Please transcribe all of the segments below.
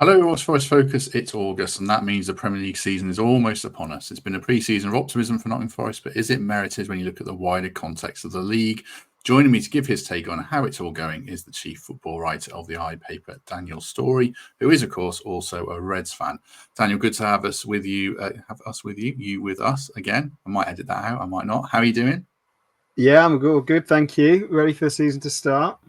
Hello, What's Forest Focus. It's August, and that means the Premier League season is almost upon us. It's been a pre-season of optimism for Nottingham Forest, but is it merited when you look at the wider context of the league? Joining me to give his take on how it's all going is the chief football writer of the I paper, Daniel Storey, who is, of course, also a Reds fan. Daniel, good to have us with you. You with us again. I might edit that out. I might not. How are you doing? Yeah, I'm good. Thank you. Ready for the season to start?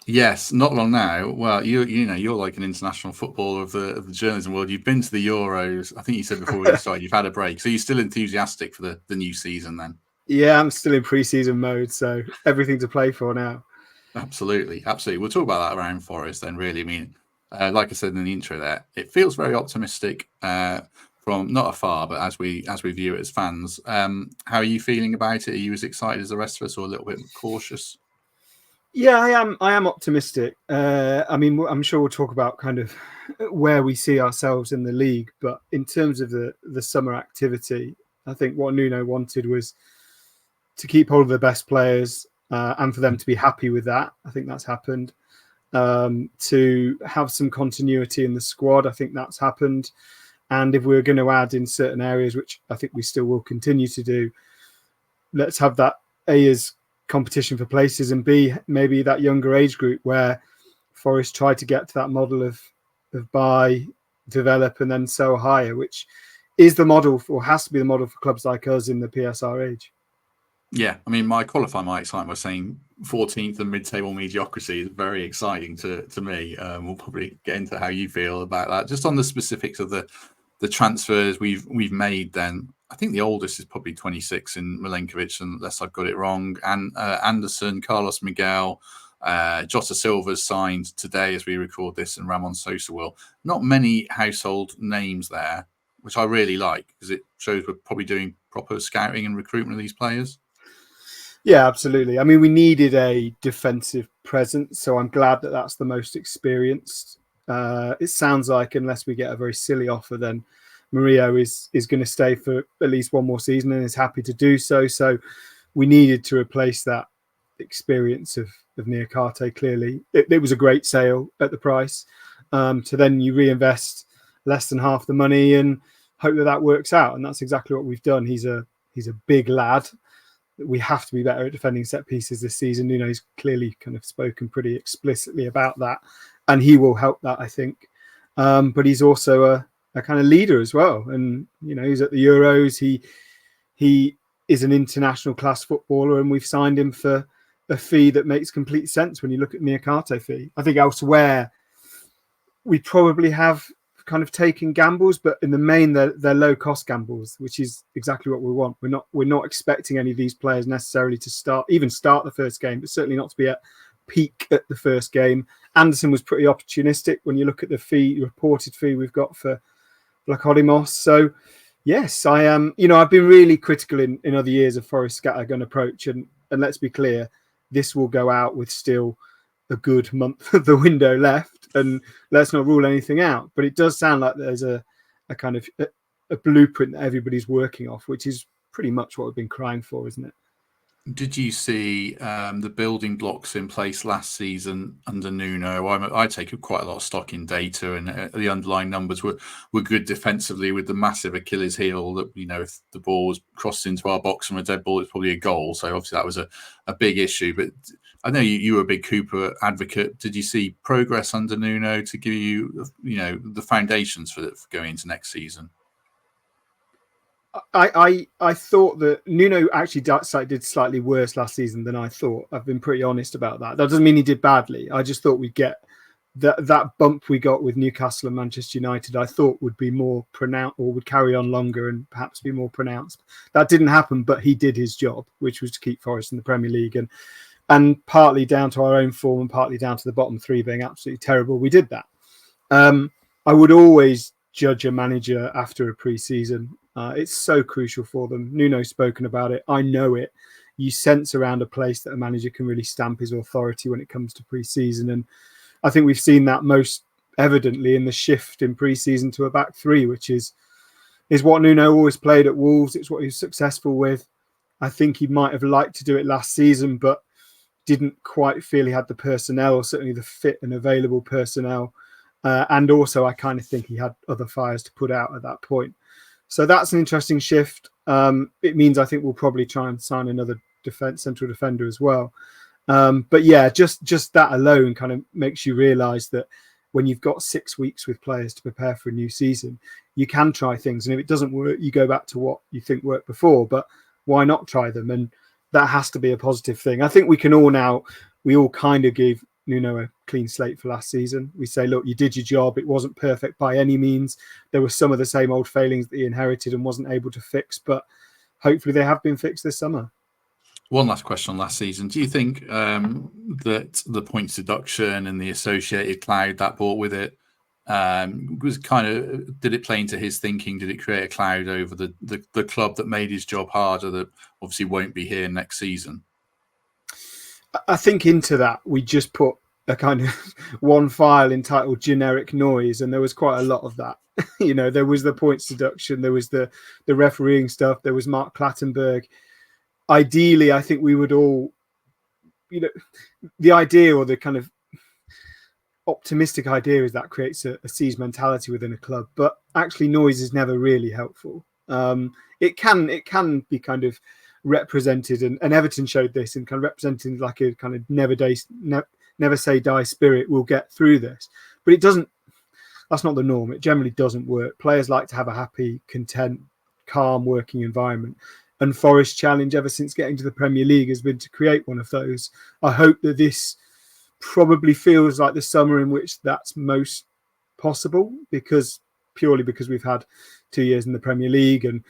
Yes, not long now. Well, you're like an international footballer of the journalism world. You've been to the Euros. I think you said before we started you've had a break. So you're still enthusiastic for the new season then? Yeah, I'm still in pre-season mode, so everything to play for now. Absolutely. We'll talk about that around Forest then, really. I mean, like I said in the intro there, it feels very optimistic from not afar, but as we view it as fans. How are you feeling about it? Are you as excited as the rest of us or a little bit cautious? Yeah, I am optimistic. I mean, I'm sure we'll talk about kind of where we see ourselves in the league, but in terms of the summer activity, I think what Nuno wanted was to keep hold of the best players and for them to be happy with that. I think that's happened. To have some continuity in the squad, I think that's happened. And if we're going to add in certain areas, which I think we still will continue to do, let's have that A as competition for places, and B, maybe that younger age group where Forest try to get to that model of buy, develop, and then sell higher, which is the model or has to be the model for clubs like us in the PSR age. Yeah, I mean, I qualify my excitement by saying 14th and mid-table mediocrity is very exciting to me. We'll probably get into how you feel about that. Just on the specifics of the transfers we've made, then I think the oldest is probably 26 in Milenkovic, unless I've got it wrong. And Anderson, Carlos Miguel, Jota Silva's signed today as we record this, and Ramon Sosa will. Not many household names there, which I really like because it shows we're probably doing proper scouting and recruitment of these players. Yeah, absolutely. I mean, we needed a defensive presence, so I'm glad that that's the most experienced. It sounds like, unless we get a very silly offer, then Murillo is going to stay for at least one more season and is happy to do so. So we needed to replace that experience of Niakate. Clearly, it was a great sale at the price. To then you reinvest less than half the money and hope that works out, and that's exactly what we've done. He's a big lad. We have to be better at defending set pieces this season. Nuno's clearly kind of spoken pretty explicitly about that, and he will help that, I think. But he's also a kind of leader as well. And, he's at the Euros. He is an international class footballer, and we've signed him for a fee that makes complete sense when you look at Niakate fee. I think elsewhere we probably have kind of taking gambles, but in the main they're low cost gambles, which is exactly what we want. We're not expecting any of these players necessarily to start the first game, but certainly not to be at peak at the first game. Anderson was pretty opportunistic when you look at the reported fee we've got for Vlachodimos. So yes, I am. I've been really critical in other years of Forest scattergun approach, and let's be clear, this will go out with still a good month of the window left, and let's not rule anything out. But it does sound like there's a kind of a blueprint that everybody's working off, which is pretty much what we've been crying for, isn't it? Did you see the building blocks in place last season under Nuno? I take quite a lot of stock in data, and the underlying numbers were good defensively, with the massive Achilles heel that, if the ball was crossed into our box from a dead ball, it's probably a goal. So obviously that was a big issue. But I know you were a big Cooper advocate. Did you see progress under Nuno to give you, the foundations for going into next season? I thought that Nuno actually did slightly worse last season than I thought. I've been pretty honest about that. That doesn't mean he did badly. I just thought we'd get that bump we got with Newcastle and Manchester United, I thought would be more pronounced, or would carry on longer and perhaps be more pronounced. That didn't happen, but he did his job, which was to keep Forest in the Premier League. And partly down to our own form and partly down to the bottom three being absolutely terrible, we did that. I would always judge a manager after a pre-season. It's so crucial for them. Nuno's spoken about it. I know it. You sense around a place that a manager can really stamp his authority when it comes to pre-season. And I think we've seen that most evidently in the shift in pre-season to a back three, which is what Nuno always played at Wolves. It's what he was successful with. I think he might have liked to do it last season, but didn't quite feel he had the personnel, or certainly the fit and available personnel. And also, I kind of think he had other fires to put out at that point. So that's an interesting shift. It means I think we'll probably try and sign another central defender as well. But yeah, just that alone kind of makes you realise that when you've got 6 weeks with players to prepare for a new season, you can try things. And if it doesn't work, you go back to what you think worked before. But why not try them? And that has to be a positive thing. I think we all kind of give Nuno a clean slate for last season. We say, look, you did your job. It wasn't perfect by any means. There were some of the same old failings that he inherited and wasn't able to fix. But hopefully they have been fixed this summer. One last question on last season. Do you think that the points deduction and the associated cloud that brought with it was kind of, did it play into his thinking? Did it create a cloud over the club that made his job harder, that obviously won't be here next season? I think into that, we just put a kind of one file entitled generic noise, and there was quite a lot of that. There was the points deduction, there was the refereeing stuff, there was Mark Clattenburg. Ideally, I think we would all, the idea, or the kind of optimistic idea, is that creates a siege mentality within a club. But actually, noise is never really helpful. It can be kind of represented, and Everton showed this, and kind of representing like a kind of never say die spirit. We'll get through this, but it doesn't. That's not the norm. It generally doesn't work. Players like to have a happy, content, calm working environment. And Forest's challenge ever since getting to the Premier League has been to create one of those. I hope that this probably feels like the summer in which that's most possible, purely because we've had 2 years in the Premier League and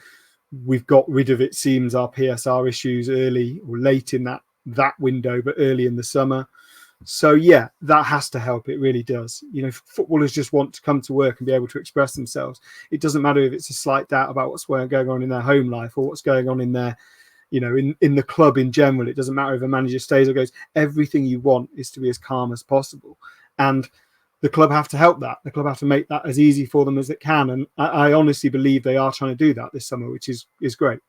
we've got rid of, it seems, our PSR issues early or late in that window, but early in the summer. So yeah, that has to help. It really does. Footballers just want to come to work and be able to express themselves. It doesn't matter if it's a slight doubt about what's going on in their home life or what's going on in their, in the club in general. It doesn't matter if a manager stays or goes. Everything you want is to be as calm as possible. And the club have to help that. The club have to make that as easy for them as it can. And I honestly believe they are trying to do that this summer, which is great.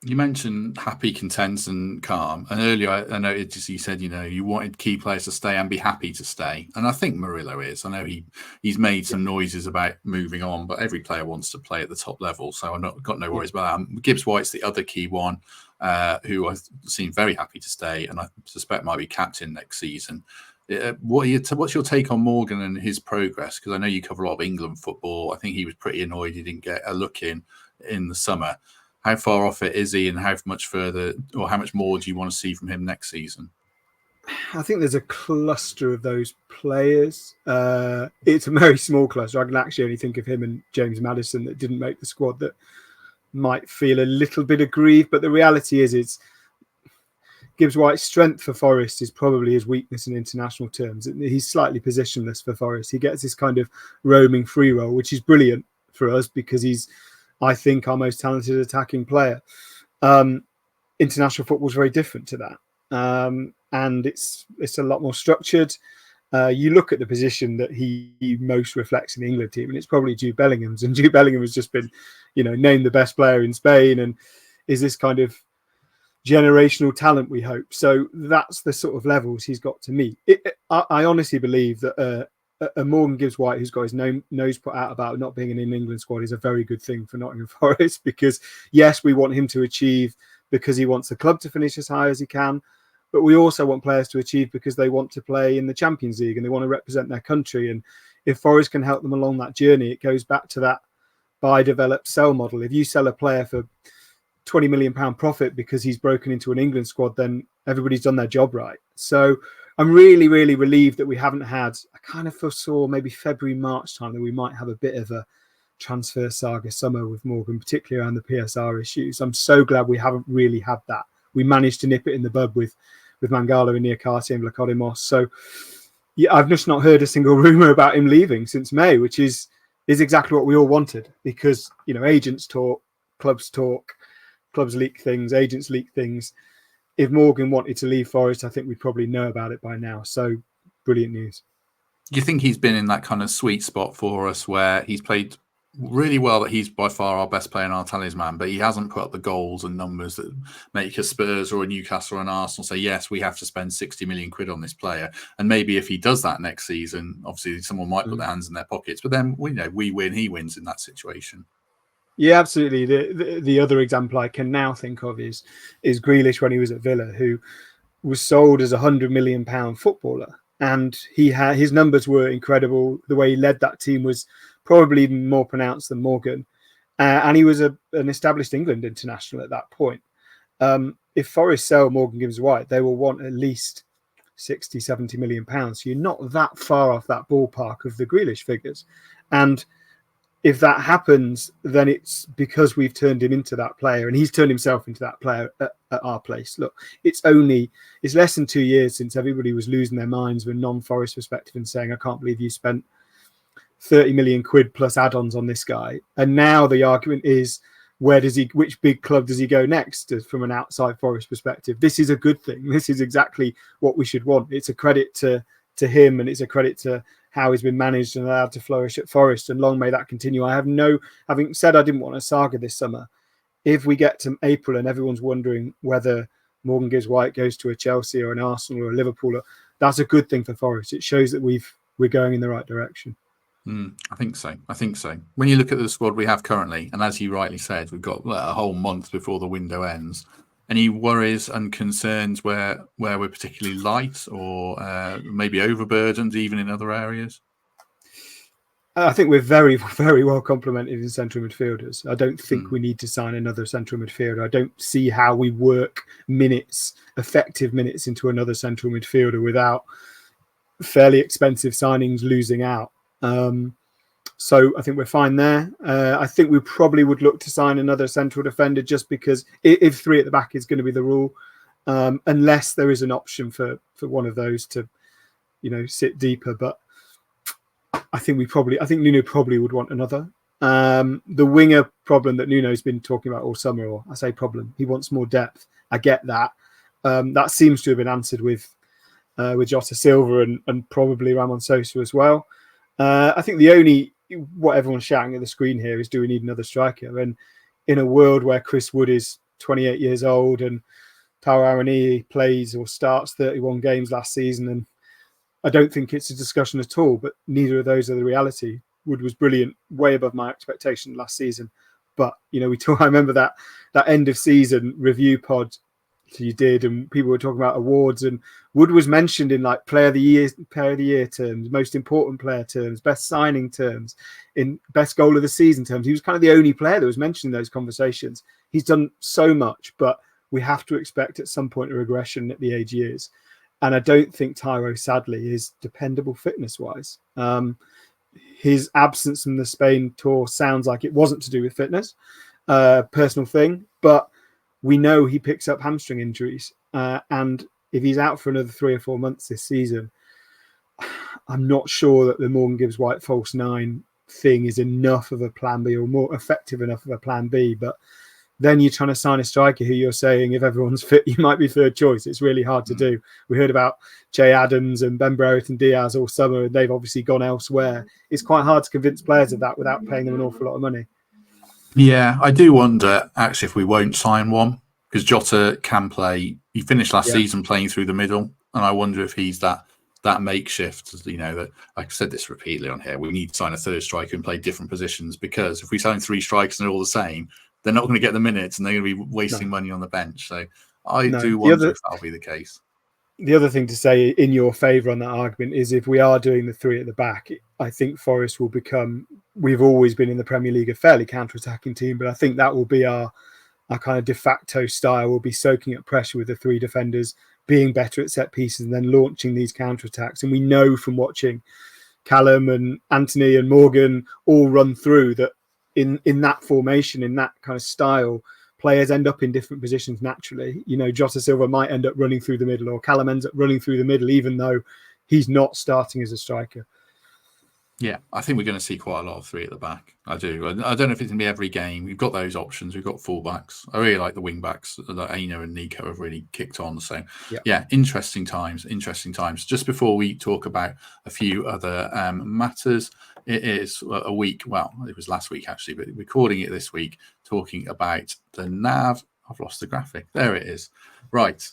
You mentioned happy, content, and calm. And earlier, I noticed you said, you wanted key players to stay and be happy to stay. And I think Murillo is. I know he's made some noises about moving on, but every player wants to play at the top level. So I've got no worries about that. Gibbs-White's the other key one, who I seem very happy to stay, and I suspect might be captain next season. What's your take on Morgan and his progress? Because I know you cover a lot of England football. I think he was pretty annoyed he didn't get a look in the summer. How far off it is he, and how much further or how much more do you want to see from him next season? I think there's a cluster of those players. It's a very small cluster. I can actually only think of him and James Maddison that didn't make the squad that might feel a little bit aggrieved. But the reality is Gibbs-White's strength for Forest is probably his weakness in international terms. He's slightly positionless for Forest. He gets this kind of roaming free role, which is brilliant for us because he's, I think, our most talented attacking player. International football is very different to that. And it's a lot more structured. You look at the position that he most reflects in the England team, and it's probably Jude Bellingham's. And Jude Bellingham has just been, named the best player in Spain, and is this kind of generational talent, we hope. So that's the sort of levels he's got to meet. I honestly believe that a Morgan Gibbs-White who's got his nose put out about not being in an England squad is a very good thing for Nottingham Forest, because yes, we want him to achieve because he wants the club to finish as high as he can, but we also want players to achieve because they want to play in the Champions League and they want to represent their country. And if Forest can help them along that journey, it goes back to that buy, develop, sell model. If you sell a player for £20 million profit because he's broken into an England squad, then everybody's done their job right. So I'm really, really relieved that we haven't had, I kind of foresaw maybe February, March time that we might have a bit of a transfer saga summer with Morgan, particularly around the PSR issues. I'm so glad we haven't really had that. We managed to nip it in the bud with Mangala and Niakate and Vlachodimos. So yeah, I've just not heard a single rumour about him leaving since May, which is exactly what we all wanted, because, agents talk, clubs leak things, agents leak things. If Morgan wanted to leave Forest, I think we'd probably know about it by now. So brilliant news. Do you think he's been in that kind of sweet spot for us where he's played really well that he's by far our best player and our talisman, but he hasn't put up the goals and numbers that make a Spurs or a Newcastle or an Arsenal say, yes, we have to spend 60 million quid on this player. And maybe if he does that next season, obviously someone might put their hands in their pockets, but then we win, he wins in that situation. Yeah, absolutely. The other example I can now think of is Grealish when he was at Villa, who was sold as £100 million footballer. And his numbers were incredible. The way he led that team was probably even more pronounced than Morgan. And he was an established England international at that point. If Forest sell Morgan Gibbs-White, they will want at least 60, 70 million pounds. So you're not that far off that ballpark of the Grealish figures. And if that happens, then it's because we've turned him into that player, and he's turned himself into that player at our place. Look, it's less than 2 years since everybody was losing their minds from a non-Forest perspective and saying, I can't believe you spent 30 million quid plus add-ons on this guy. And now the argument is, which big club does he go next from an outside Forest perspective? This is a good thing. This is exactly what we should want. It's a credit to him, and it's a credit to how he's been managed and allowed to flourish at Forest, and long may that continue. Having said I didn't want a saga this summer, if we get to April and everyone's wondering whether Morgan Gibbs-White goes to a Chelsea or an Arsenal or a Liverpool, that's a good thing for Forest. It shows that we're going in the right direction. I think so. When you look at the squad we have currently, and as you rightly said, we've got a whole month before the window ends. Any worries and concerns where we're particularly light or maybe overburdened even in other areas? I think we're very, very well complemented in central midfielders. I don't think we need to sign another central midfielder. I don't see how we work effective minutes into another central midfielder without fairly expensive signings losing out. So I think we're fine there. I think we probably would look to sign another central defender just because if three at the back is going to be the rule, unless there is an option for one of those to, sit deeper. But I think Nuno probably would want another. The winger problem that Nuno's been talking about all summer, or I say problem, he wants more depth. I get that. That seems to have been answered with Jota Silva and probably Ramon Sosa as well. I think what everyone's shouting at the screen here is, do we need another striker? And in a world where Chris Wood is 28 years old and Taro Arani plays or starts 31 games last season, and I don't think it's a discussion at all, but neither of those are the reality. Wood was brilliant, way above my expectation last season. But, I remember that end of season review pod you did, and people were talking about awards, and Wood was mentioned in like player of the year terms, most important player terms, best signing terms, in best goal of the season terms. He was kind of the only player that was mentioned in those conversations. He's done so much, but we have to expect at some point a regression at the age he is. And I don't think Tyro, sadly, is dependable fitness-wise. His absence from the Spain tour sounds like it wasn't to do with fitness, personal thing, but we know he picks up hamstring injuries. And if he's out for another 3 or 4 months this season, I'm not sure that the Morgan Gibbs-White false nine thing is enough of a plan B or more effective enough of a plan B. But then you're trying to sign a striker who you're saying, if everyone's fit, you might be third choice. It's really hard to do. We heard about Jay Adams and Ben Brereton Diaz all summer, and they've obviously gone elsewhere. It's quite hard to convince players of that without paying them an awful lot of money. Yeah, I do wonder, actually, if we won't sign one, because Jota can play. He finished last season playing through the middle, and I wonder if he's that makeshift, that I've said this repeatedly on here, we need to sign a third striker and play different positions, because if we sign 3 strikers and they're all the same, they're not going to get the minutes and they're going to be wasting money on the bench. So I do wonder if that'll be the case. The other thing to say in your favour on that argument is, if we are doing the 3 at the back, I think Forest will become, we've always been in the Premier League a fairly counter-attacking team, but I think that will be our kind of de facto style. We'll be soaking up pressure with the 3 defenders, being better at set pieces and then launching these counter-attacks. And we know from watching Callum and Anthony and Morgan all run through that in that formation, in that kind of style, players end up in different positions naturally. Jota Silva might end up running through the middle, or Callum ends up running through the middle, even though he's not starting as a striker. Yeah, I think we're going to see quite a lot of three at the back. I do. I don't know if it's going to be every game. We've got those options. We've got fullbacks. I really like the wing backs. Like Aino and Nico have really kicked on. So, yeah, interesting times. Interesting times. Just before we talk about a few other matters, it is a week. Well, it was last week actually, but recording it this week, talking about the NAV. I've lost the graphic. There it is. Right.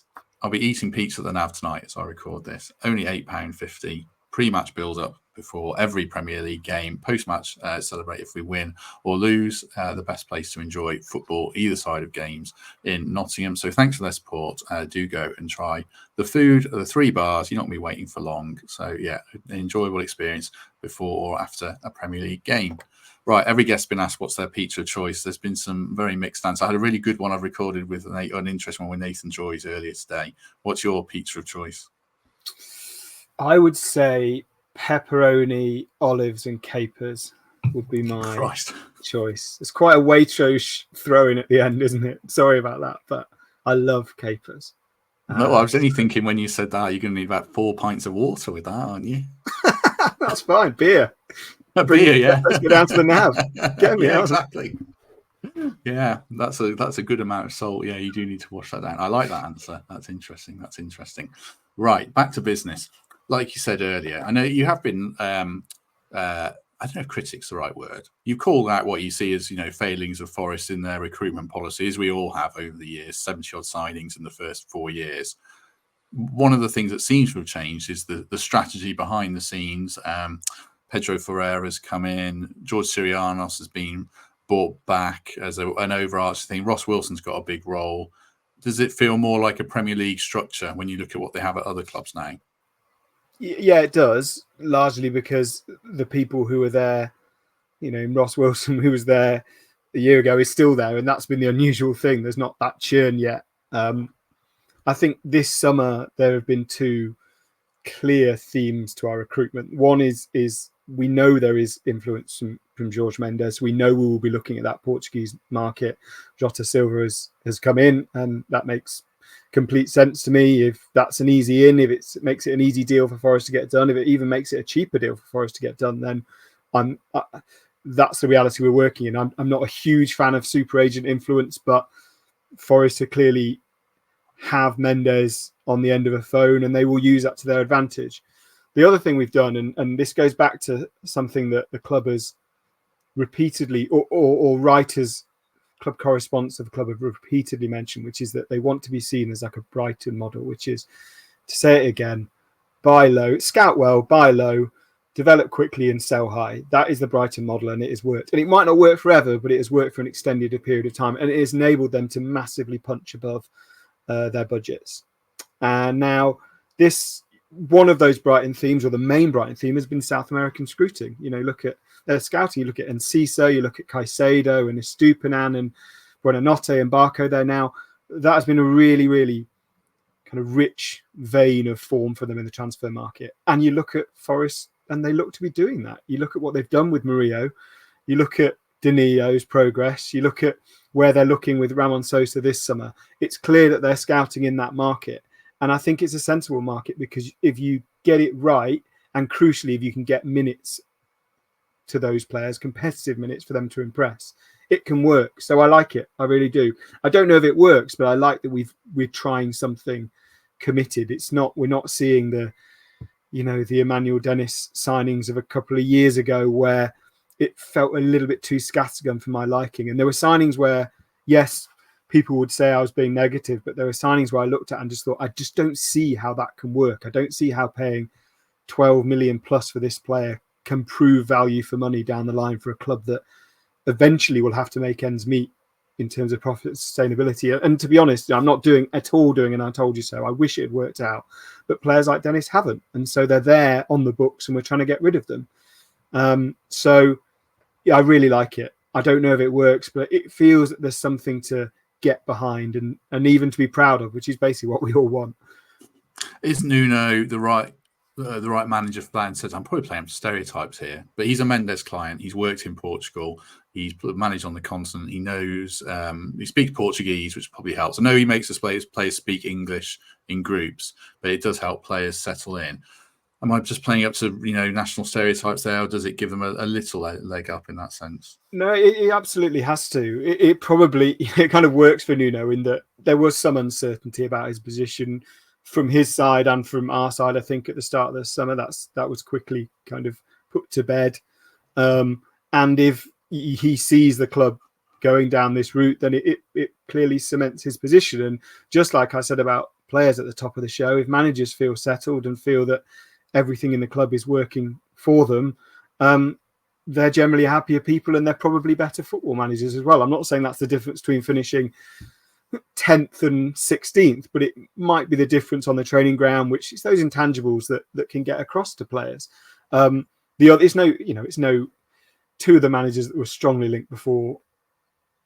I'll be eating pizza at the NAV tonight as I record this. Only £8.50. Pre-match build-up before every Premier League game. Post-match, celebrate if we win or lose. The best place to enjoy football, either side of games in Nottingham. So thanks for their support. Do go and try the food, the 3 bars. You're not going to be waiting for long. So, yeah, an enjoyable experience before or after a Premier League game. Right, every guest's been asked what's their pizza of choice. There's been some very mixed answers. I had a really good one I've recorded with an interesting one with Nathan Joyce earlier today. What's your pizza of choice? I would say pepperoni, olives, and capers would be my choice. It's quite a Waitrose throw-in at the end, isn't it? Sorry about that, but I love capers. No, I was only thinking when you said that, you're going to need about 4 pints of water with that, aren't you? That's fine. Beer. Beer, yeah. Let's go down to the NAV. Get me out. Exactly. Yeah, that's a good amount of salt. Yeah, you do need to wash that down. I like that answer. That's interesting. Right, back to business. Like you said earlier, I know you have been, I don't know if critic's the right word. You call out what you see as, failings of Forest in their recruitment policies. We all have over the years, 70-odd signings in the first 4 years. One of the things that seems to have changed is the strategy behind the scenes. Pedro Ferreira's come in. George Sirianos has been brought back as an overarching thing. Ross Wilson's got a big role. Does it feel more like a Premier League structure when you look at what they have at other clubs now? Yeah, it does, largely because the people who were there, Ross Wilson, who was there a year ago, is still there, and that's been the unusual thing. There's not that churn yet. I think this summer there have been 2 clear themes to our recruitment. One is we know there is influence from Jorge Mendes. We know we will be looking at that Portuguese market. Jota Silva has come in, and that makes complete sense to me. If that's an easy in, if it makes it an easy deal for Forest to get done, if it even makes it a cheaper deal for Forest to get done, then that's the reality we're working in. I'm not a huge fan of super agent influence, but Forest are clearly have Mendes on the end of a phone, and they will use that to their advantage. The other thing we've done, and this goes back to something that the club has repeatedly, or writers, club correspondents of the club have repeatedly mentioned, which is that they want to be seen as like a Brighton model, which is, to say it again, buy low, scout well, buy low, develop quickly and sell high. That is the Brighton model, and it has worked. And it might not work forever, but it has worked for an extended period of time, and it has enabled them to massively punch above their budgets. And now this, one of those Brighton themes, or the main Brighton theme, has been South American scouting. Look at their scouting, you look at Enciso, you look at Caicedo and Estupinan and Buonanotte and Barco there now. That has been a really, really kind of rich vein of form for them in the transfer market. And you look at Forest, and they look to be doing that. You look at what they've done with Murillo, you look at Danillo's progress, you look at where they're looking with Ramon Sosa this summer. It's clear that they're scouting in that market. And I think it's a sensible market, because if you get it right, and crucially, if you can get minutes to those players, competitive minutes for them to impress, it can work. So I like it. I really do. I don't know if it works, but I like that we're trying something committed. We're not seeing the Emmanuel Dennis signings of a couple of years ago where it felt a little bit too scattergun for my liking. And there were signings where, yes, people would say I was being negative, but there were signings where I looked at and just thought, I just don't see how that can work. I don't see how paying 12 million plus for this player can prove value for money down the line for a club that eventually will have to make ends meet in terms of profit sustainability. And to be honest, I'm not doing an I told you so. I wish it had worked out, but players like Dennis haven't. And so they're there on the books, and we're trying to get rid of them. So yeah, I really like it. I don't know if it works, but it feels that there's something to get behind and even to be proud of, which is basically what we all want. Is Nuno the right manager for that? I'm probably playing stereotypes here, but he's a Mendes client. He's worked in Portugal. He's managed on the continent. He knows, he speaks Portuguese, which probably helps. I know he makes his players speak English in groups, but it does help players settle in. Am I just playing up to national stereotypes there, or does it give them a little leg up in that sense? No, it absolutely has to. It probably it kind of works for Nuno in that there was some uncertainty about his position from his side and from our side. I think at the start of the summer, that was quickly kind of put to bed. And if he sees the club going down this route, then it clearly cements his position. And just like I said about players at the top of the show, if managers feel settled and feel that everything in the club is working for them, they're generally happier people, and they're probably better football managers as well. I'm not saying that's the difference between finishing 10th and 16th, but it might be the difference on the training ground, which is those intangibles that can get across to players. It's no two of the managers that were strongly linked before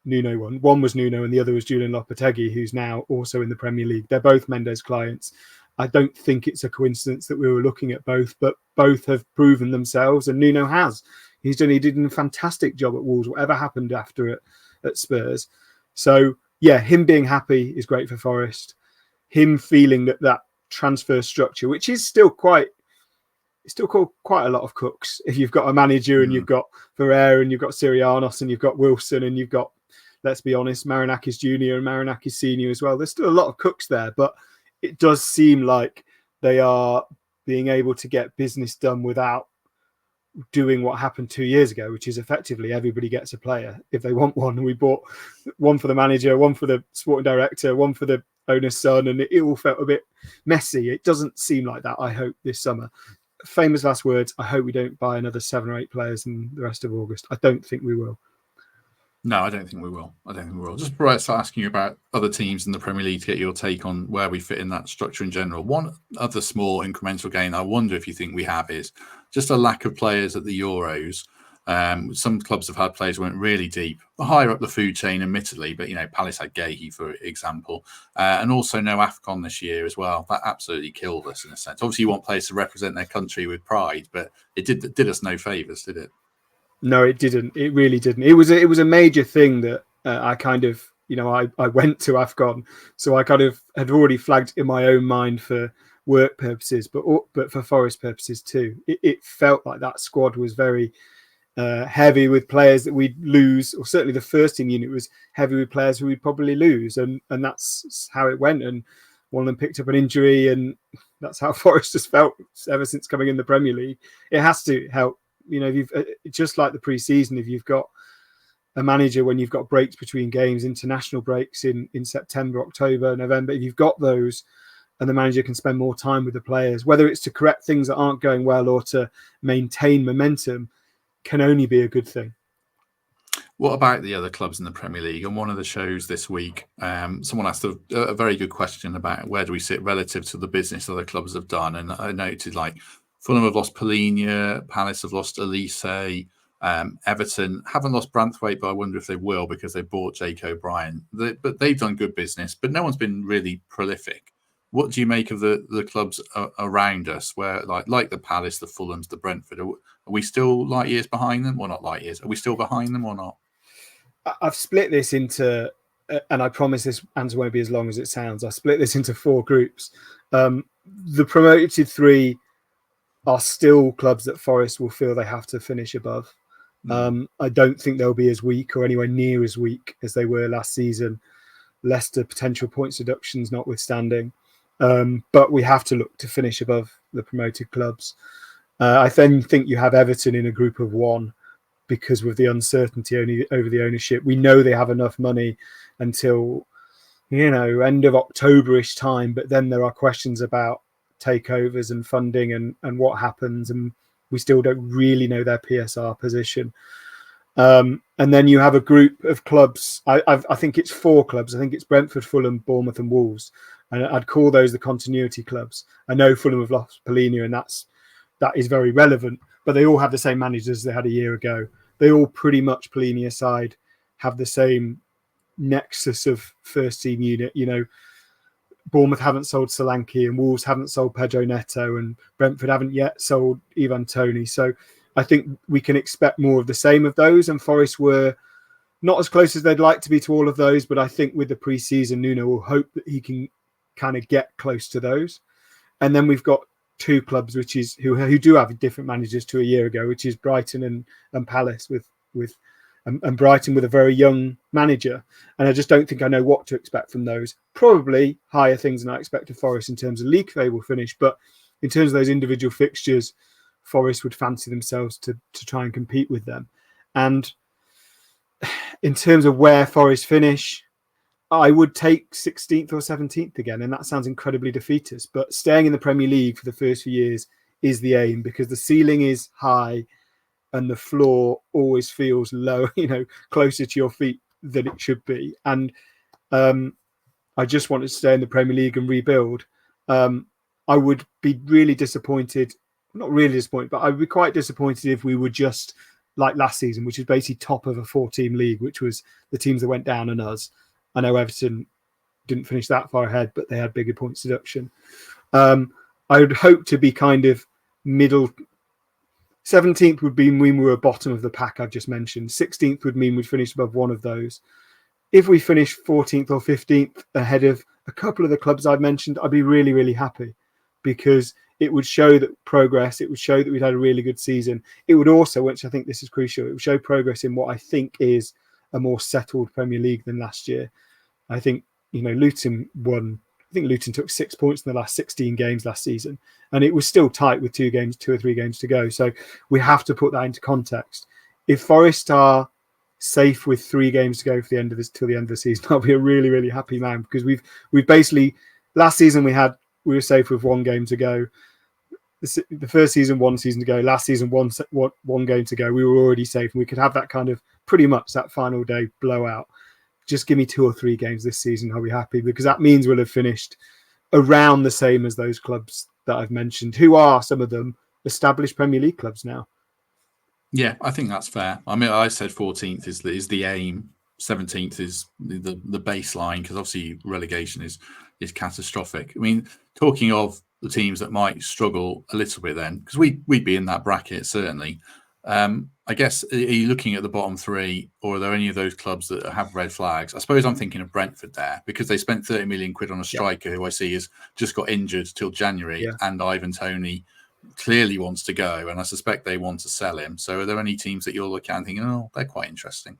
Nuno won. One was Nuno and the other was Julian Lopetegui, who's now also in the Premier League. They're both Mendes clients. I don't think it's a coincidence that we were looking at both, but both have proven themselves, and Nuno has. He did a fantastic job at Wolves, whatever happened after at Spurs. So, yeah, him being happy is great for Forest. Him feeling that transfer structure, which is still quite a lot of cooks. If you've got a manager and you've got Ferreira and you've got Sirianos and you've got Wilson and you've got, let's be honest, Marinakis Jr. and Marinakis Senior as well. There's still a lot of cooks there, but it does seem like they are being able to get business done without doing what happened 2 years ago, which is effectively everybody gets a player if they want one. And we bought one for the manager, one for the sporting director, one for the owner's son, and it all felt a bit messy. It doesn't seem like that, I hope, this summer. Famous last words, I hope we don't buy another 7 or 8 players in the rest of August. I don't think we will. No, I don't think we will. Just before I start asking you about other teams in the Premier League to get your take on where we fit in that structure in general, one other small incremental gain I wonder if you think we have is just a lack of players at the Euros. Some clubs have had players who went really deep, higher up the food chain, admittedly, but Palace had Gahey, for example, and also no AFCON this year as well. That absolutely killed us in a sense. Obviously, you want players to represent their country with pride, but it did us no favours, did it? No, it didn't. It really didn't. It was a major thing that I kind of, I went to AFCON, so I kind of had already flagged in my own mind for work purposes, but for Forest purposes too. It felt like that squad was very heavy with players that we'd lose, or certainly the first team unit was heavy with players who we'd probably lose, and that's how it went. And one of them picked up an injury, and that's how Forest has felt ever since coming in the Premier League. It has to help. If you've just like the pre-season, if you've got a manager when you've got breaks between games, international breaks in September, October, November, if you've got those and the manager can spend more time with the players, whether it's to correct things that aren't going well or to maintain momentum, can only be a good thing. What about the other clubs in the Premier League? On one of the shows this week, someone asked a very good question about where do we sit relative to the business other clubs have done. And I noted Fulham have lost Polinia, Palace have lost Elise, Everton haven't lost Branthwaite, but I wonder if they will because they bought Jake O'Brien. But they've done good business, but no one's been really prolific. What do you make of the clubs around us where like the Palace, the Fulhams, the Brentford? Are we still light years behind them? Well, not light years. Are we still behind them or not? I've split this into, and I promise this answer won't be as long as it sounds. I split this into 4 groups. The promoted 3 are still clubs that Forest will feel they have to finish above. I don't think they'll be as weak or anywhere near as weak as they were last season, Leicester potential points deductions notwithstanding. But we have to look to finish above the promoted clubs. I then think you have Everton in a group of 1 because with the uncertainty over the ownership. We know they have enough money until, end of October-ish time, but then there are questions about takeovers and funding and what happens, and we still don't really know their PSR position. And then you have a group of clubs. I think it's 4 clubs. I think it's Brentford, Fulham, Bournemouth and Wolves, and I'd call those the continuity clubs. I know Fulham have lost Polinia, and that is very relevant, but they all have the same managers they had a year ago. They all pretty much, Polinia side, have the same nexus of first team unit. Bournemouth haven't sold Solanke and Wolves haven't sold Pedro Neto and Brentford haven't yet sold Ivan Toney. So I think we can expect more of the same of those, and Forest were not as close as they'd like to be to all of those, but I think with the pre-season, Nuno will hope that he can kind of get close to those. And then we've got two clubs who do have different managers to a year ago, which is Brighton and Palace and Brighton with a very young manager. And I just don't think I know what to expect from those. Probably higher things than I expect of Forest in terms of league table finish, but in terms of those individual fixtures, Forest would fancy themselves to try and compete with them. And in terms of where Forest finish, I would take 16th or 17th again, and that sounds incredibly defeatist, but staying in the Premier League for the first few years is the aim, because the ceiling is high and the floor always feels low, closer to your feet than it should be. And I just want to stay in the Premier League and rebuild. I would be really disappointed, not really disappointed, but I would be quite disappointed if we were just like last season, which is basically top of a 4-team league, which was the teams that went down and us. I know Everton didn't finish that far ahead, but they had bigger points deduction. I would hope to be kind of middle. 17th would mean we were bottom of the pack I've just mentioned. 16th would mean we'd finish above one of those. If we finish 14th or 15th ahead of a couple of the clubs I've mentioned, I'd be really, really happy, because it would show that progress. It would show that we'd had a really good season. It would also, which I think this is crucial, it would show progress in what I think is a more settled Premier League than last year. I think, Luton won. I think Luton took 6 points in the last 16 games last season, and it was still tight with 2 or 3 games to go. So we have to put that into context. If Forest are safe with 3 games to go for till the end of the season, I'll be a really, really happy man, because we've basically, last season we were safe with 1 game to go. The first season, 1 season to go. Last season, one game to go. We were already safe, and we could have that kind of pretty much that final day blowout. Just give me 2 or 3 games this season, I'll be happy, because that means we'll have finished around the same as those clubs that I've mentioned, who are some of them established Premier League clubs now. Yeah, I think that's fair. I mean, I said 14th is the aim. 17th is the baseline, because obviously relegation is catastrophic. I mean, talking of the teams that might struggle a little bit then, because we'd be in that bracket certainly. I guess, are you looking at the bottom 3, or are there any of those clubs that have red flags? I suppose I'm thinking of Brentford there, because they spent 30 million quid on a striker who I see has just got injured till January, and Ivan Toney clearly wants to go, and I suspect they want to sell him. So are there any teams that you're looking at and thinking, oh, they're quite interesting?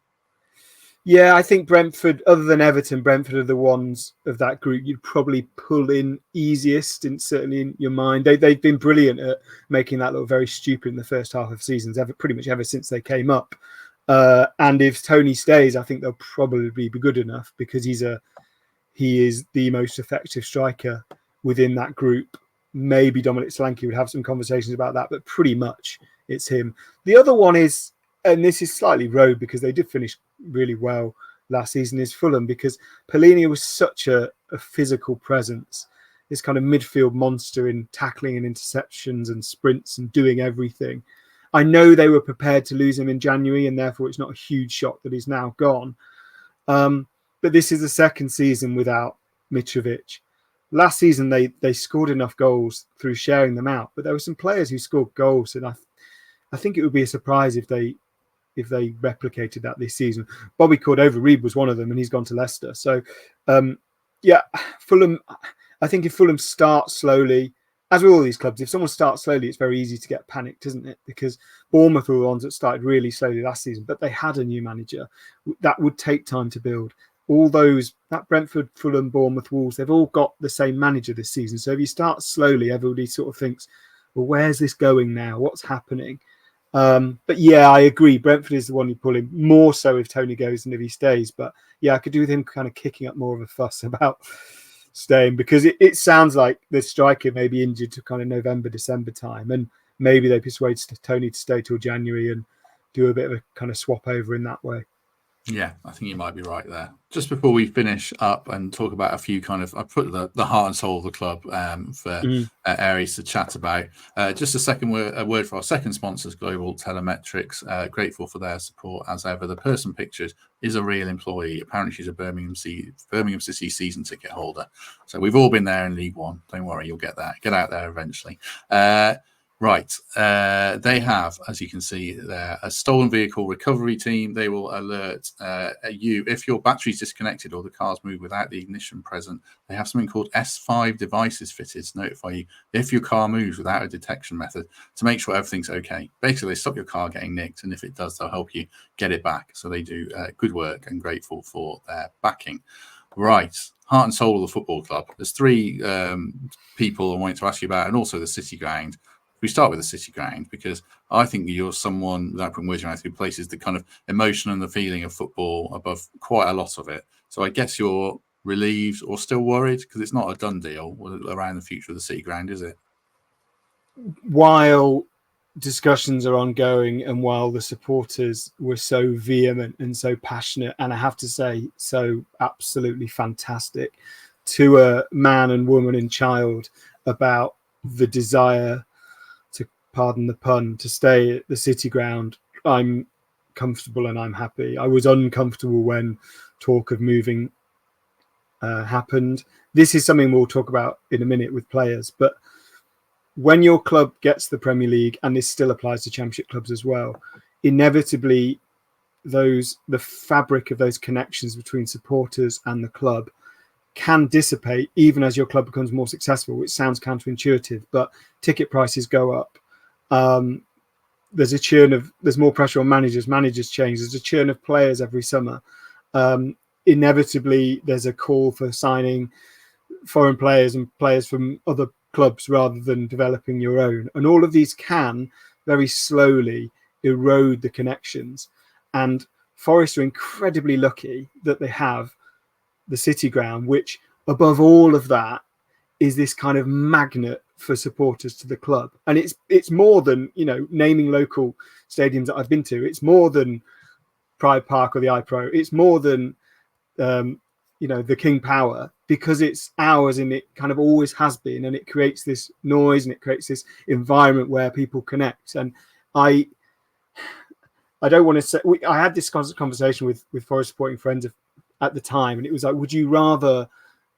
Yeah, I think Brentford, other than Everton, Brentford are the ones of that group you'd probably pull in easiest, and certainly in your mind. They've been brilliant at making that look very stupid in the first half of seasons, pretty much ever since they came up. And if Tony stays, I think they'll probably be good enough, because he is the most effective striker within that group. Maybe Dominic Solanke would have some conversations about that, but pretty much it's him. The other one is, and this is slightly rogue because they did finish really well last season, is Fulham, because Pellegrini was such a physical presence, this kind of midfield monster in tackling and interceptions and sprints and doing everything. I know they were prepared to lose him in January, and therefore it's not a huge shock that he's now gone. But this is the second season without Mitrovic. Last season, they scored enough goals through sharing them out, but there were some players who scored goals, and I think it would be a surprise if they replicated that this season. Bobby Cordova-Reid was one of them, and he's gone to Leicester. So, Fulham, I think if Fulham start slowly, as with all these clubs, if someone starts slowly, it's very easy to get panicked, isn't it? Because Bournemouth were the ones that started really slowly last season, but they had a new manager. That would take time to build. All those, that Brentford, Fulham, Bournemouth, Wolves, they've all got the same manager this season. So if you start slowly, everybody sort of thinks, well, where's this going now? What's happening? But yeah, I agree. Brentford is the one you pull in, more so if Tony goes than if he stays. But yeah, I could do with him kind of kicking up more of a fuss about staying, because it sounds like the striker may be injured to kind of November, December time, and maybe they persuade Tony to stay till January and do a bit of a kind of swap over in that way. Yeah, I think you might be right there. Just before we finish up and talk about a few kind of, I put the heart and soul of the club for areas to chat about. Just a word for our second sponsors, Global Telemetrics. Grateful for their support as ever. The person pictured is a real employee. Apparently, she's a Birmingham City season ticket holder. So we've all been there in League One. Don't worry, you'll get that. Get out there eventually. Right. They have, as you can see there, a stolen vehicle recovery team. They will alert you if your battery's disconnected or the car's moved without the ignition present. They have something called S5 devices fitted to notify you if your car moves without a detection method to make sure everything's okay. Basically, they stop your car getting nicked, and if it does, they'll help you get it back. So they do good work, and grateful for their backing. Right. Heart and soul of the football club. There's three people I wanted to ask you about, and also the City Ground. We start with the City Ground because I think you're someone, without putting words around, who places the kind of emotion and the feeling of football above quite a lot of it. So I guess you're relieved or still worried because it's not a done deal around the future of the City Ground, is it? While discussions are ongoing and while the supporters were so vehement and so passionate, and I have to say, so absolutely fantastic to a man and woman and child about the desire, to pardon the pun, to stay at the City Ground, I'm comfortable and I'm happy. I was uncomfortable when talk of moving happened. This is something we'll talk about in a minute with players, but when your club gets the Premier League, and this still applies to Championship clubs as well, inevitably the fabric of those connections between supporters and the club can dissipate even as your club becomes more successful, which sounds counterintuitive, but ticket prices go up. There's more pressure on managers change, there's a churn of players every summer. Inevitably there's a call for signing foreign players and players from other clubs rather than developing your own, and all of these can very slowly erode the connections. And Forest are incredibly lucky that they have the City Ground, which above all of that is this kind of magnet for supporters to the club. And it's more than, naming local stadiums that I've been to. It's more than Pride Park or the iPro. It's more than the King Power, because it's ours and it kind of always has been, and it creates this noise and it creates this environment where people connect. And I don't want to say, I had this conversation with Forest supporting friends at the time, and it was like, would you rather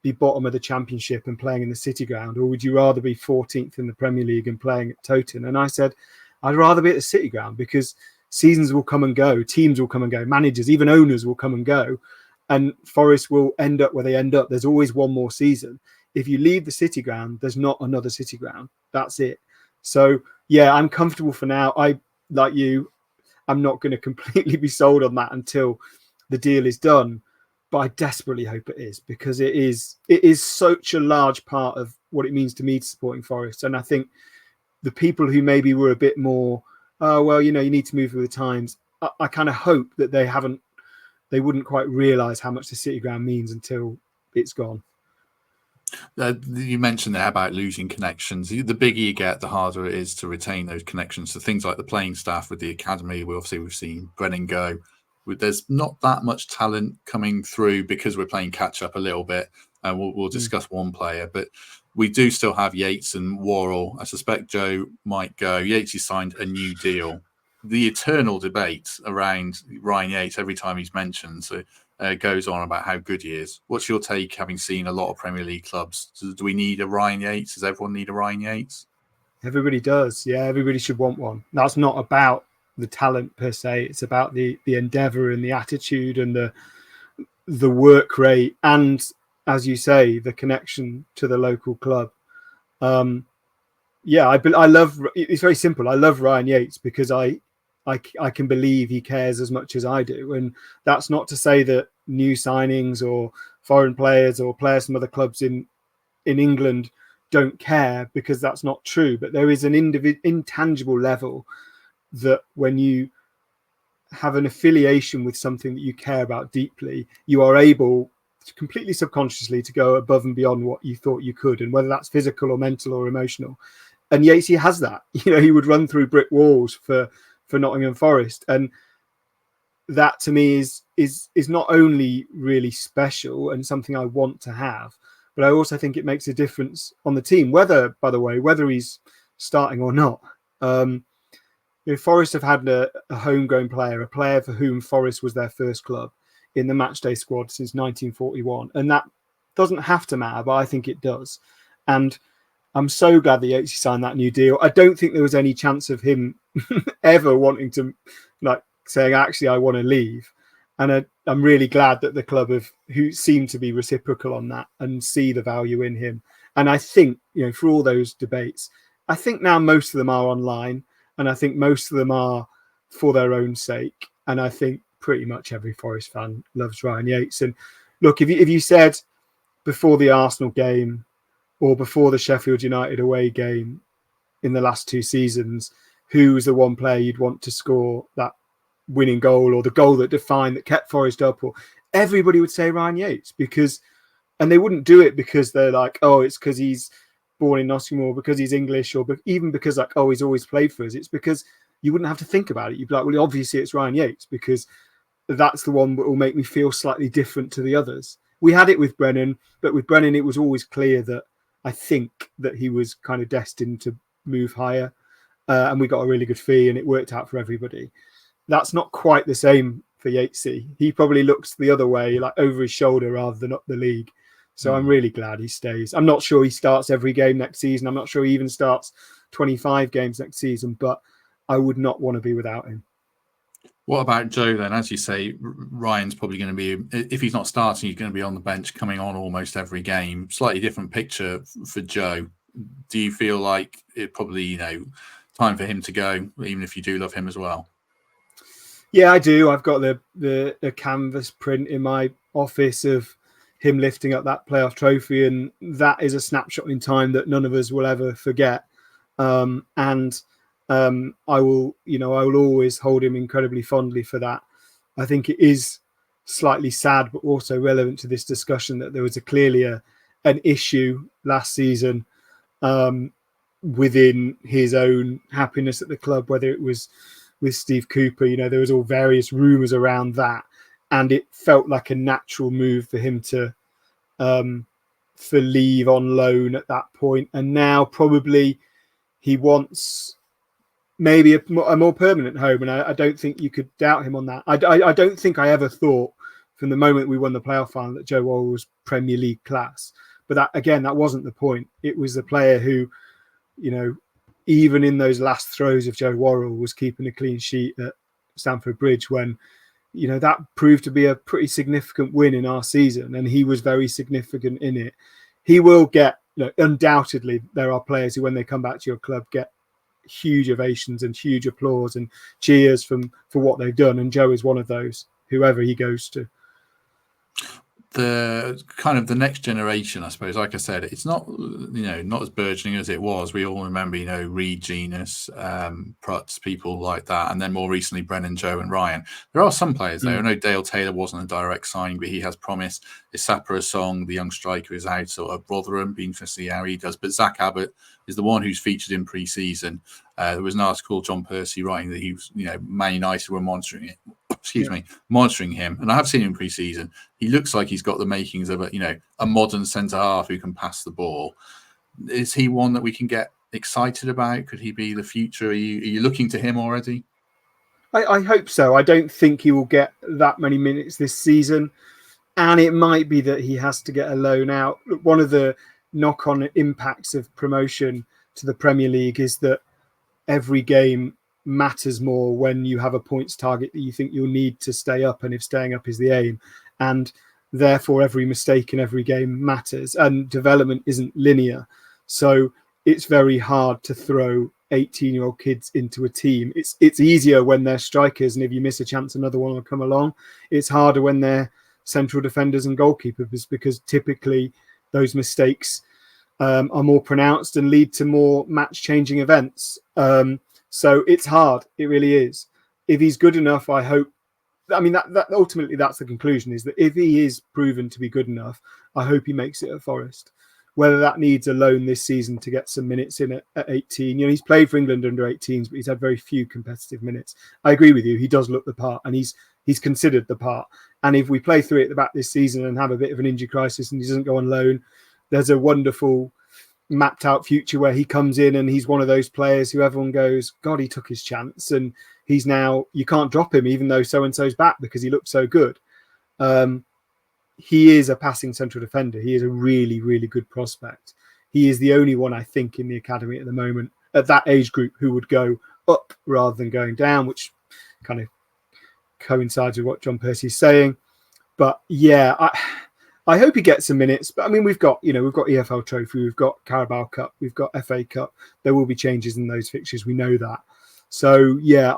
be bottom of the Championship and playing in the City Ground, or would you rather be 14th in the Premier League and playing at Toton? And I said, I'd rather be at the City Ground, because seasons will come and go, teams will come and go, managers, even owners will come and go, and Forest will end up where they end up. There's always one more season. If you leave the City Ground, there's not another City Ground. That's it. So yeah, I'm comfortable for now. Like you, I'm not going to completely be sold on that until the deal is done, but I desperately hope it is, because it is such a large part of what it means to me to supporting Forest. And I think the people who maybe were a bit more, you need to move with the times, I kind of hope that they wouldn't quite realise how much the City Ground means until it's gone. You mentioned there about losing connections. The bigger you get, the harder it is to retain those connections. So things like the playing staff with the academy, we've seen Brennan go. There's not that much talent coming through because we're playing catch up a little bit. And we'll discuss one player, but we do still have Yates and Worrall. I suspect Joe might go. Yates has signed a new deal. The eternal debate around Ryan Yates every time he's mentioned goes on about how good he is. What's your take, having seen a lot of Premier League clubs? Do we need a Ryan Yates? Does everyone need a Ryan Yates? Everybody does. Yeah, everybody should want one. That's not about the talent per se. It's about the endeavour and the attitude and the work rate, and, as you say, the connection to the local club. I love. It's very simple. I love Ryan Yates because I can believe he cares as much as I do, and that's not to say that new signings or foreign players or players from other clubs in England don't care, because that's not true. But there is an intangible level that when you have an affiliation with something that you care about deeply, you are able to completely subconsciously to go above and beyond what you thought you could, and whether that's physical or mental or emotional. And Yates, he has that. He would run through brick walls for Nottingham Forest, and that to me is not only really special and something I want to have, but I also think it makes a difference on the team, whether he's starting or not. Forest have had a homegrown player, a player for whom Forest was their first club, in the matchday squad since 1941, and that doesn't have to matter, but I think it does. And I'm so glad that Yates signed that new deal. I don't think there was any chance of him ever wanting to, like, saying, actually, I want to leave. And I'm really glad that the club who seem to be reciprocal on that and see the value in him. And I think, for all those debates, I think now most of them are online, and I think most of them are for their own sake. And I think pretty much every Forest fan loves Ryan Yates. And look, if you said before the Arsenal game or before the Sheffield United away game in the last 2 seasons, who was the one player you'd want to score that winning goal or the goal that kept Forest up, or everybody would say Ryan Yates, and they wouldn't do it because they're like, oh, it's because he's born in Nottingham or because he's English or even because like, oh, he's always played for us. It's because you wouldn't have to think about it. You'd be like, well, obviously it's Ryan Yates because that's the one that will make me feel slightly different to the others. We had it with Brennan, but with Brennan, it was always clear that I think that he was kind of destined to move higher, and we got a really good fee and it worked out for everybody. That's not quite the same for Yatesy. He probably looks the other way, like over his shoulder rather than up the league. So I'm really glad he stays. I'm not sure he starts every game next season. I'm not sure he even starts 25 games next season, but I would not want to be without him. What about Joe then? As you say, Ryan's probably going to be, if he's not starting, he's going to be on the bench, coming on almost every game. Slightly different picture for Joe. Do you feel like it probably, time for him to go, even if you do love him as well? Yeah, I do. I've got the canvas print in my office of him lifting up that playoff trophy, and that is a snapshot in time that none of us will ever forget. I will always hold him incredibly fondly for that. I think it is slightly sad, but also relevant to this discussion that there was clearly an issue last season within his own happiness at the club, whether it was with Steve Cooper. There was all various rumours around that, and it felt like a natural move for him to for leave on loan at that point. And now probably he wants maybe a more permanent home, and I don't think you could doubt him on that. I don't think I ever thought from the moment we won the playoff final that Joe Worrall was Premier League class. But that wasn't the point. It was the player who, even in those last throws of Joe Worrall, was keeping a clean sheet at Stamford Bridge when, that proved to be a pretty significant win in our season, and he was very significant in it. He will get, undoubtedly, there are players who, when they come back to your club, get huge ovations and huge applause and cheers for what they've done, and Joe is one of those, whoever he goes to. The kind of the next generation, I suppose, like I said, it's not, not as burgeoning as it was. We all remember, Reed, Genus, Prutz, people like that. And then more recently, Brennan, Joe and Ryan. There are some players there. I know Dale Taylor wasn't a direct signing, but he has promised. Isapra Song, the young striker, is out. So Rotherham, be interested to see how he does. But Zach Abbott is the one who's featured in pre-season. There was an article, John Percy writing that he was, Man United were monitoring it. Monitoring him, and I have seen him pre-season. He looks like he's got the makings of a modern centre half who can pass the ball. Is he one that we can get excited about? Could he be the future? Are you looking to him already? I hope so. I don't think he will get that many minutes this season, and it might be that he has to get a loan out. Look, one of the knock-on impacts of promotion to the Premier League is that every game matters more when you have a points target that you think you'll need to stay up, and if staying up is the aim, and therefore every mistake in every game matters, and development isn't linear. So it's very hard to throw 18-year-old kids into a team. It's easier when they're strikers, and if you miss a chance, another one will come along. It's harder when they're central defenders and goalkeepers, because typically those mistakes are more pronounced and lead to more match-changing events. So it's hard. It really is. If he's good enough, I hope. I mean, that ultimately that's the conclusion, is that if he is proven to be good enough, I hope he makes it at Forest. Whether that needs a loan this season to get some minutes in at 18. He's played for England under 18s, but he's had very few competitive minutes. I agree with you. He does look the part, and he's considered the part. And if we play 3 at the back this season and have a bit of an injury crisis and he doesn't go on loan, there's a wonderful mapped out future where he comes in and he's one of those players who everyone goes, God, he took his chance, and he's now, you can't drop him even though so-and-so's back because he looked so good. He is a passing central defender. He is a really, really good prospect. he is the only one, I think, in the academy at the moment at that age group who would go up rather than going down, which kind of coincides with what John Percy's saying. But yeah, I hope he gets some minutes. But I mean, we've got EFL Trophy, we've got Carabao Cup, we've got FA Cup. There will be changes in those fixtures. We know that. So yeah,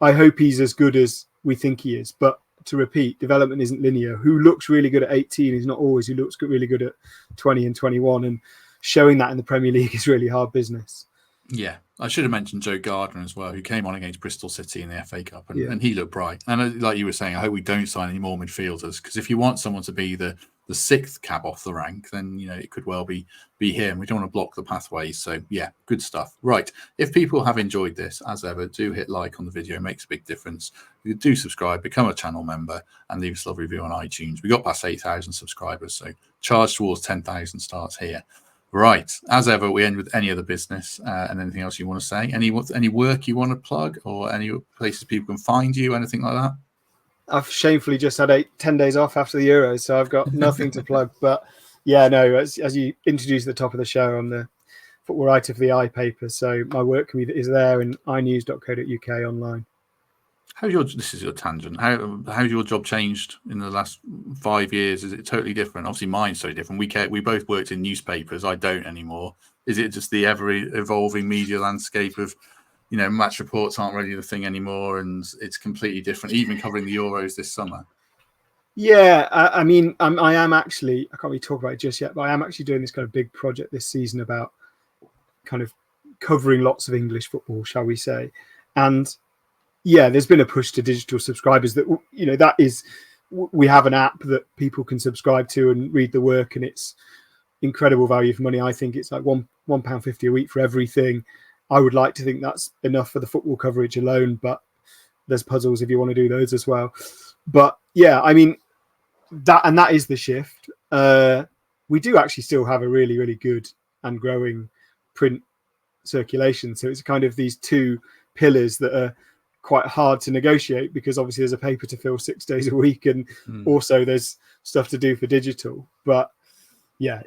I hope he's as good as we think he is. But to repeat, development isn't linear. Who looks really good at 18 is not always who looks really good at 20 and 21. And showing that in the Premier League is really hard business. Yeah, I should have mentioned Joe Gardner as well, who came on against Bristol City in the FA Cup, and he looked bright. And like you were saying, I hope we don't sign any more midfielders, because if you want someone to be the sixth cab off the rank, then it could well be him. We don't want to block the pathways. So yeah, good stuff. Right, if people have enjoyed this, as ever, do hit like on the video. It makes a big difference. You do subscribe, become a channel member, and leave us a lovely review on iTunes. We got past 8,000 subscribers, so charge towards 10,000 starts here. Right, as ever, we end with any other business and anything else you want to say. Any work you want to plug, or any places people can find you, anything like that? I've shamefully just had 10 days off after the Euros, so I've got nothing to plug. But yeah, no, as you introduced at the top of the show, I'm the football writer for the iPaper, so my work is there in inews.co.uk online. This is your tangent. How's your job changed in the last 5 years? Is it totally different? Obviously, mine's so different. We both worked in newspapers. I don't anymore. Is it just the ever evolving media landscape of, match reports aren't really the thing anymore, and it's completely different? Even covering the Euros this summer. Yeah, I mean, I am actually. I can't really talk about it just yet, but I am actually doing this kind of big project this season about kind of covering lots of English football, shall we say, and. Yeah, there's been a push to digital subscribers that, that is, we have an app that people can subscribe to and read the work, and it's incredible value for money. I think it's like £1.50 a week for everything. I would like to think that's enough for the football coverage alone, but there's puzzles if you want to do those as well. But yeah, I mean, that is the shift. We do actually still have a really, really good and growing print circulation. So it's kind of these two pillars that are quite hard to negotiate, because obviously there's a paper to fill 6 days a week, and also there's stuff to do for digital. But yeah,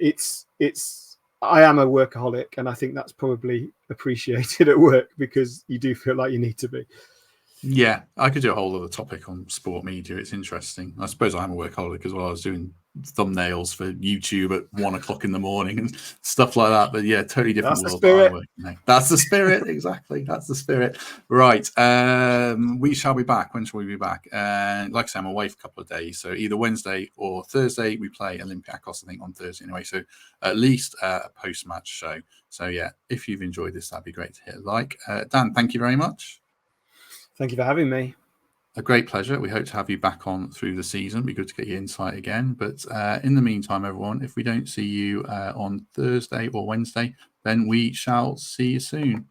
I am a workaholic, and I think that's probably appreciated at work, because you do feel like you need to be. Yeah, I could do a whole other topic on sport media. It's interesting. I suppose I'm a workaholic as well. I was doing thumbnails for YouTube at 1 o'clock in the morning and stuff like that. But yeah, totally different world. That's the spirit. Exactly. That's the spirit. Right. We shall be back. When shall we be back? Like I say, I'm away for a couple of days. So either Wednesday or Thursday, we play Olympiacos, I think, on Thursday anyway. So at least a post-match show. So yeah, if you've enjoyed this, that'd be great to hit like. Dan, thank you very much. Thank you for having me. A great pleasure. We hope to have you back on through the season. It'd be good to get your insight again. But in the meantime, everyone, if we don't see you on Thursday or Wednesday, then we shall see you soon.